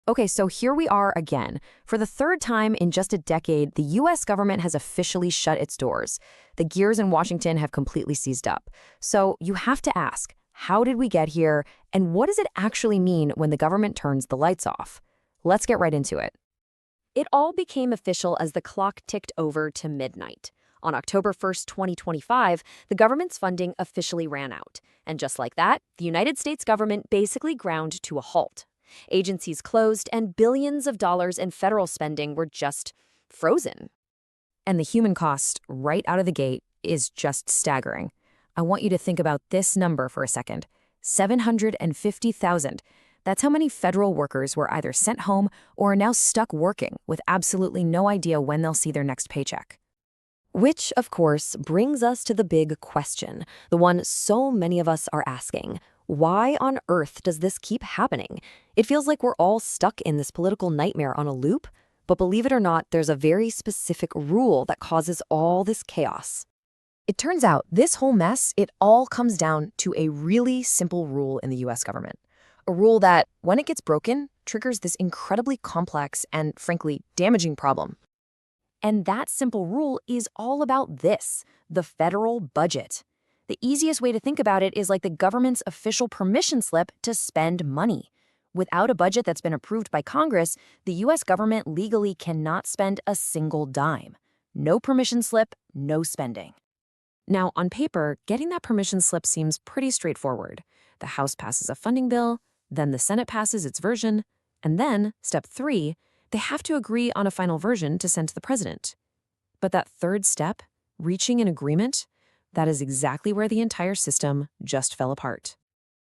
Okay, so here we are again. For the third time in just a decade, the U.S. government has officially shut its doors. The gears in Washington have completely seized up. So you have to ask, how did we get here, and what does it actually mean when the government turns the lights off? Let's get right into it. It all became official as the clock ticked over to midnight. On October 1st, 2025, the government's funding officially ran out. And just like that, the United States government basically ground to a halt. Agencies closed, and billions of dollars in federal spending were just frozen. And the human cost, right out of the gate, is just staggering. I want you to think about this number for a second. 750,000. That's how many federal workers were either sent home or are now stuck working with absolutely no idea when they'll see their next paycheck. Which, of course, brings us to the big question, the one so many of us are asking. Why on earth does this keep happening? It feels like we're all stuck in this political nightmare on a loop, but believe it or not, there's a very specific rule that causes all this chaos. It turns out this whole mess, it all comes down to a really simple rule in the US government. A rule that, when it gets broken, triggers this incredibly complex and, frankly, damaging problem. And that simple rule is all about this, the federal budget. The easiest way to think about it is like the government's official permission slip to spend money. Without a budget that's been approved by Congress, the U.S. government legally cannot spend a single dime. No permission slip, no spending. Now, on paper, getting that permission slip seems pretty straightforward. The House passes a funding bill, then the Senate passes its version, and then, step 3, they have to agree on a final version to send to the president. But that third step, reaching an agreement, that is exactly where the entire system just fell apart.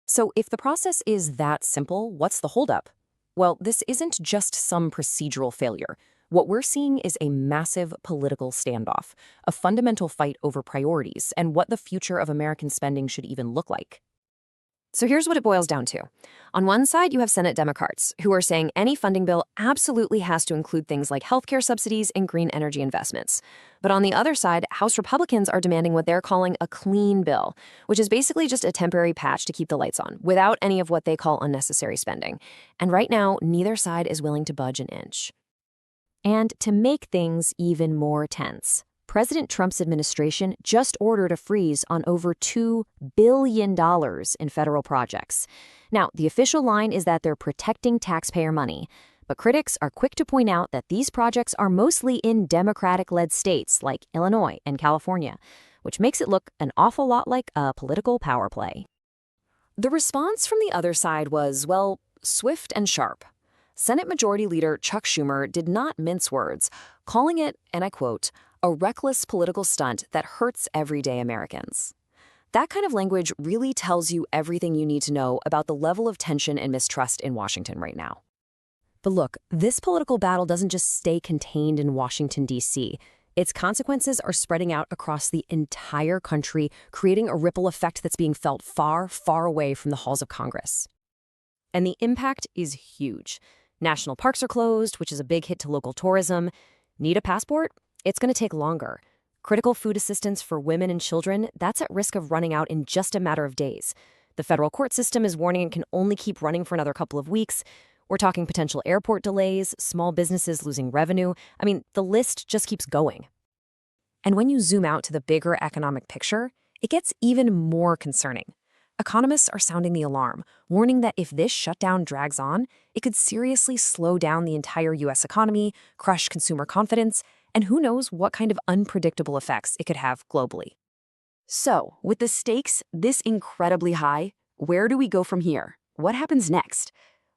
So if the process is that simple, what's the holdup? Well, this isn't just some procedural failure. What we're seeing is a massive political standoff, a fundamental fight over priorities and what the future of American spending should even look like. So here's what it boils down to. On one side, you have Senate Democrats, who are saying any funding bill absolutely has to include things like healthcare subsidies and green energy investments. But on the other side, House Republicans are demanding what they're calling a clean bill, which is basically just a temporary patch to keep the lights on, without any of what they call unnecessary spending. And right now, neither side is willing to budge an inch. And to make things even more tense, President Trump's administration just ordered a freeze on over $2 billion in federal projects. Now, the official line is that they're protecting taxpayer money, but critics are quick to point out that these projects are mostly in Democratic-led states like Illinois and California, which makes it look an awful lot like a political power play. The response from the other side was, well, swift and sharp. Senate Majority Leader Chuck Schumer did not mince words, calling it, and I quote, a reckless political stunt that hurts everyday Americans. That kind of language really tells you everything you need to know about the level of tension and mistrust in Washington right now. But look, this political battle doesn't just stay contained in Washington, D.C. Its consequences are spreading out across the entire country, creating a ripple effect that's being felt far, far away from the halls of Congress. And the impact is huge. National parks are closed, which is a big hit to local tourism. Need a passport? It's going to take longer. Critical food assistance for women and children, that's at risk of running out in just a matter of days. The federal court system is warning it can only keep running for another couple of weeks. We're talking potential airport delays, small businesses losing revenue. I mean, the list just keeps going. And when you zoom out to the bigger economic picture, it gets even more concerning. Economists are sounding the alarm, warning that if this shutdown drags on, it could seriously slow down the entire U.S. economy, crush consumer confidence, and who knows what kind of unpredictable effects it could have globally. So, with the stakes this incredibly high, where do we go from here? What happens next?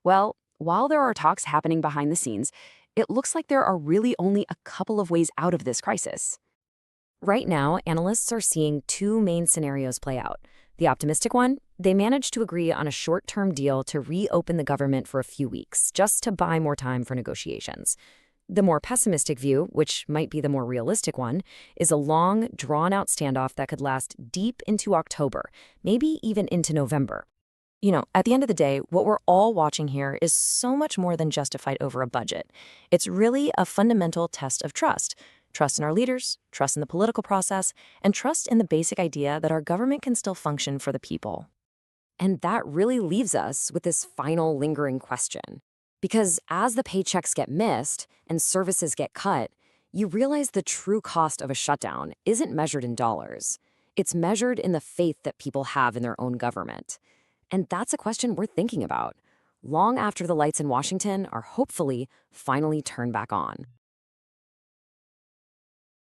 Well, while there are talks happening behind the scenes, it looks like there are really only a couple of ways out of this crisis. Right now, analysts are seeing two main scenarios play out. The optimistic one, they managed to agree on a short-term deal to reopen the government for a few weeks, just to buy more time for negotiations. The more pessimistic view, which might be the more realistic one, is a long, drawn-out standoff that could last deep into October, maybe even into November. You know, at the end of the day, what we're all watching here is so much more than just a fight over a budget. It's really a fundamental test of trust. Trust in our leaders, trust in the political process, and trust in the basic idea that our government can still function for the people. And that really leaves us with this final lingering question. Because as the paychecks get missed and services get cut, you realize the true cost of a shutdown isn't measured in dollars. It's measured in the faith that people have in their own government. And that's a question we're thinking about long after the lights in Washington are hopefully finally turned back on.